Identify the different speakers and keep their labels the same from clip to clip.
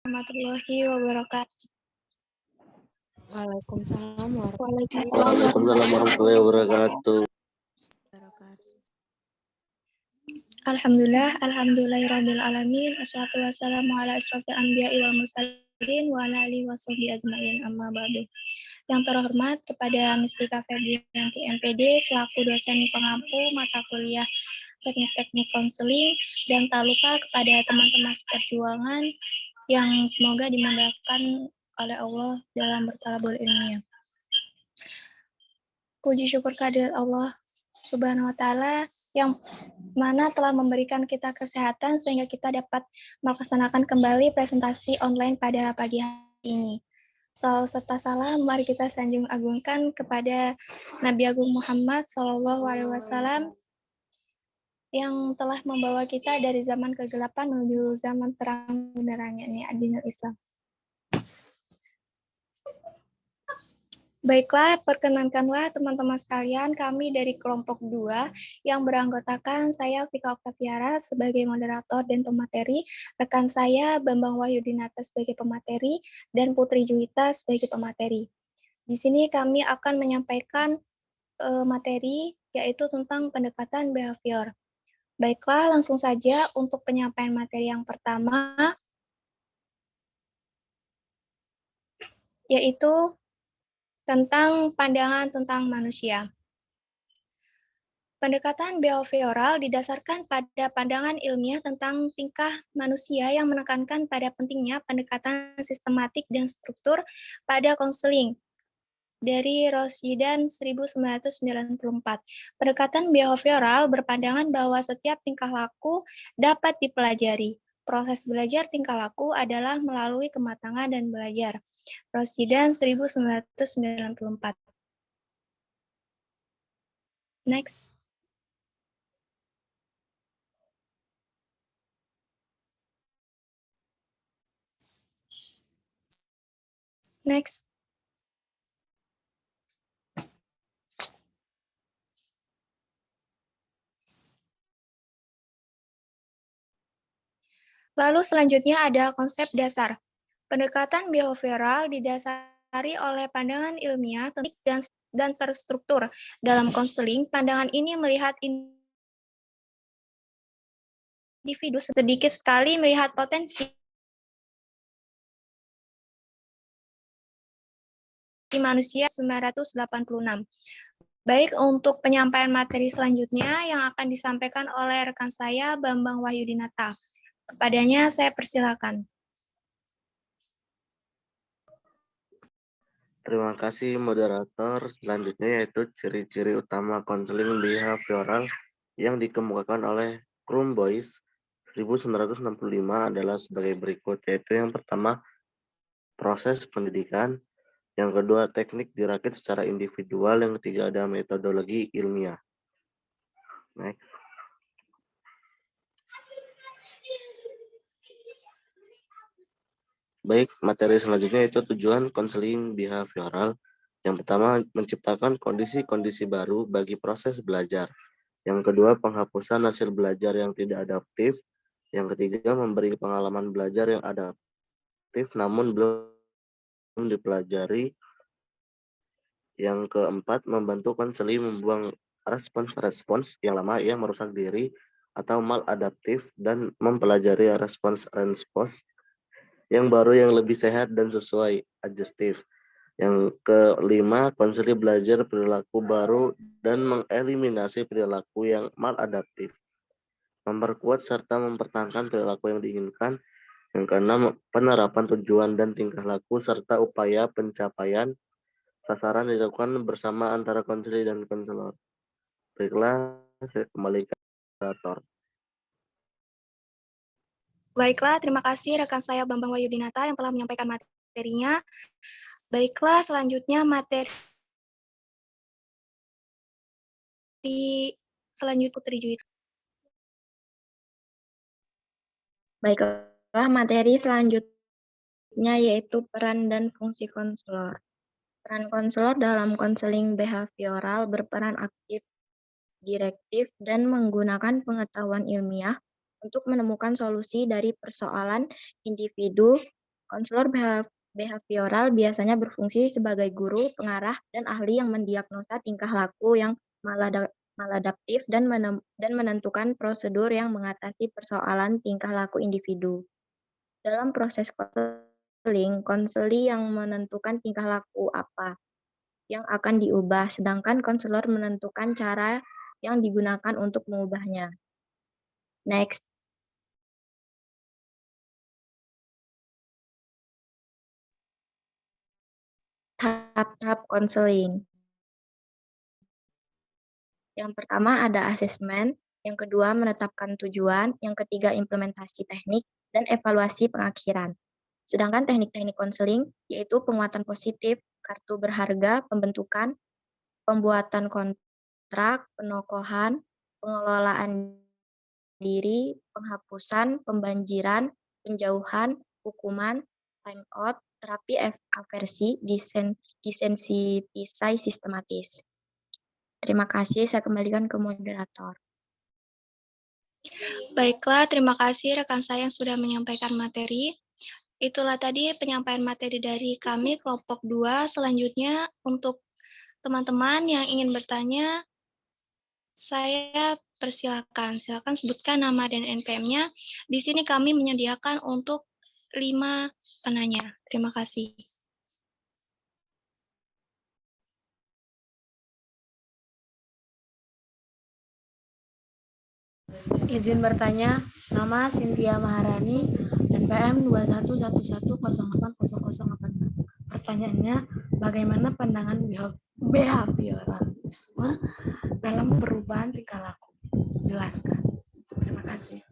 Speaker 1: Warahmatullahi wabarakatuh.
Speaker 2: Waalaikumsalam
Speaker 3: Waalaikumsalam warahmatullahi wabarakatuh.
Speaker 1: Alhamdulillah, alhamdulillahirabbil alamin. Wassalatu wassalamu ala asyrofil anbiya'i wal mursalin wa ala alihi washabihi ajmain, amma ba'du. Yang terhormat kepada Mustika Febrianti MPD selaku dosen pengampu mata kuliah teknik-teknik konseling, dan tak lupa kepada teman-teman seperjuangan yang semoga dimudahkan oleh Allah dalam bertalabul ilmiah. Puji syukur kehadirat Allah Subhanahu wa Ta'ala yang mana telah memberikan kita kesehatan sehingga kita dapat melaksanakan kembali presentasi online pada pagi hari ini. Salawat serta salam mari kita sanjung agungkan kepada Nabi Agung Muhammad SAW yang telah membawa kita dari zaman kegelapan menuju zaman terang benderangnya ini adinul Islam. Baiklah, perkenankanlah teman-teman sekalian, kami dari kelompok 2 yang beranggotakan saya Vika Oktaviara sebagai moderator dan pemateri, rekan saya Bambang Wahyudinata sebagai pemateri, dan Putri Juwita sebagai pemateri. Di sini kami akan menyampaikan materi yaitu tentang pendekatan behavior. Baiklah, langsung saja untuk penyampaian materi yang pertama, yaitu tentang pandangan tentang manusia. Pendekatan behavioral didasarkan pada pandangan ilmiah tentang tingkah manusia yang menekankan pada pentingnya pendekatan sistematik dan struktur pada konseling. Dari Rosyidan 1994. Pendekatan behavioral berpandangan bahwa setiap tingkah laku dapat dipelajari. Proses belajar tingkah laku adalah melalui kematangan dan belajar. Rosyidan 1994. Next. Next. Lalu selanjutnya ada konsep dasar. Pendekatan behavioral didasari oleh pandangan ilmiah, teknik, dan terstruktur. Dalam konseling, pandangan ini melihat individu sedikit sekali melihat potensi manusia 986. Baik, untuk penyampaian materi selanjutnya yang akan disampaikan oleh rekan saya Bambang Wahyudinata. Kepadanya saya persilakan.
Speaker 3: Terima kasih moderator. Selanjutnya yaitu ciri-ciri utama konseling behavioral yang dikemukakan oleh Krumbois 1965 adalah sebagai berikut, yaitu yang pertama proses pendidikan, yang kedua teknik dirakit secara individual, yang ketiga ada metodologi ilmiah. Next. Baik, materi selanjutnya itu tujuan konseling behavioral. Yang pertama, menciptakan kondisi-kondisi baru bagi proses belajar. Yang kedua, penghapusan hasil belajar yang tidak adaptif. Yang ketiga, memberi pengalaman belajar yang adaptif namun belum dipelajari. Yang keempat, membantu konseling membuang respons-respons yang lama yang merusak diri atau maladaptif dan mempelajari respons-respons yang baru yang lebih sehat dan sesuai adjustif. Yang kelima, konseling belajar perilaku baru dan mengeliminasi perilaku yang maladaptif. Memperkuat serta mempertahankan perilaku yang diinginkan. Yang keenam, penerapan tujuan dan tingkah laku serta upaya pencapaian sasaran dilakukan bersama antara konseling dan konselor. Baiklah, saya kembali ke moderator.
Speaker 1: Baiklah, terima kasih rekan saya Bambang Wahyudinata yang telah menyampaikan materinya. Baiklah, selanjutnya materi selanjutnya Putri Juwita.
Speaker 2: Baiklah, materi selanjutnya yaitu peran dan fungsi konselor. Peran konselor dalam konseling behavioral berperan aktif, direktif, dan menggunakan pengetahuan ilmiah untuk menemukan solusi dari persoalan individu Konselor behavioral biasanya berfungsi sebagai guru, pengarah, dan ahli yang mendiagnosa tingkah laku yang maladaptif dan menentukan prosedur yang mengatasi persoalan tingkah laku individu. Dalam proses konseling, konseli yang menentukan tingkah laku apa yang akan diubah, sedangkan konselor menentukan cara yang digunakan untuk mengubahnya. Next. Tahap-tahap konseling. Yang pertama ada asesmen, yang kedua menetapkan tujuan, yang ketiga implementasi teknik, dan evaluasi pengakhiran. Sedangkan teknik-teknik konseling yaitu penguatan positif, kartu berharga, pembentukan, pembuatan kontrak, penokohan, pengelolaan diri, penghapusan, pembanjiran, penjauhan, hukuman, time out, terapi aversi, desensitisasi sistematis. Terima kasih, saya kembalikan ke moderator.
Speaker 1: Baiklah, terima kasih rekan saya yang sudah menyampaikan materi. Itulah tadi penyampaian materi dari kami kelompok 2. Selanjutnya untuk teman-teman yang ingin bertanya, saya persilakan. Silakan sebutkan nama dan NPM-nya. Di sini kami menyediakan untuk 5 penanya. Terima kasih.
Speaker 4: Izin bertanya, nama Cynthia Maharani, NPM 2111080086. Pertanyaannya, bagaimana pandangan behavioralisme dalam perubahan tingkah laku? Jelaskan. Terima kasih.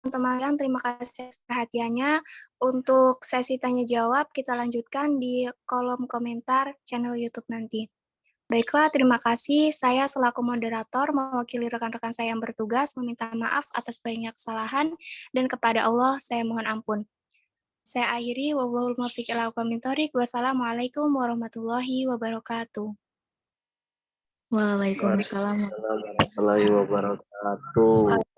Speaker 1: Teman-teman, terima kasih atas perhatiannya. Untuk sesi tanya-jawab, kita lanjutkan di kolom komentar channel YouTube nanti. Baiklah, terima kasih. Saya selaku moderator mewakili rekan-rekan saya yang bertugas meminta maaf atas banyak kesalahan dan kepada Allah saya mohon ampun. Saya akhiri, wallahul muwaffiq ila aqwamit thoriq. Wassalamualaikum warahmatullahi wabarakatuh.
Speaker 4: Waalaikumsalam
Speaker 3: Warahmatullahi wabarakatuh.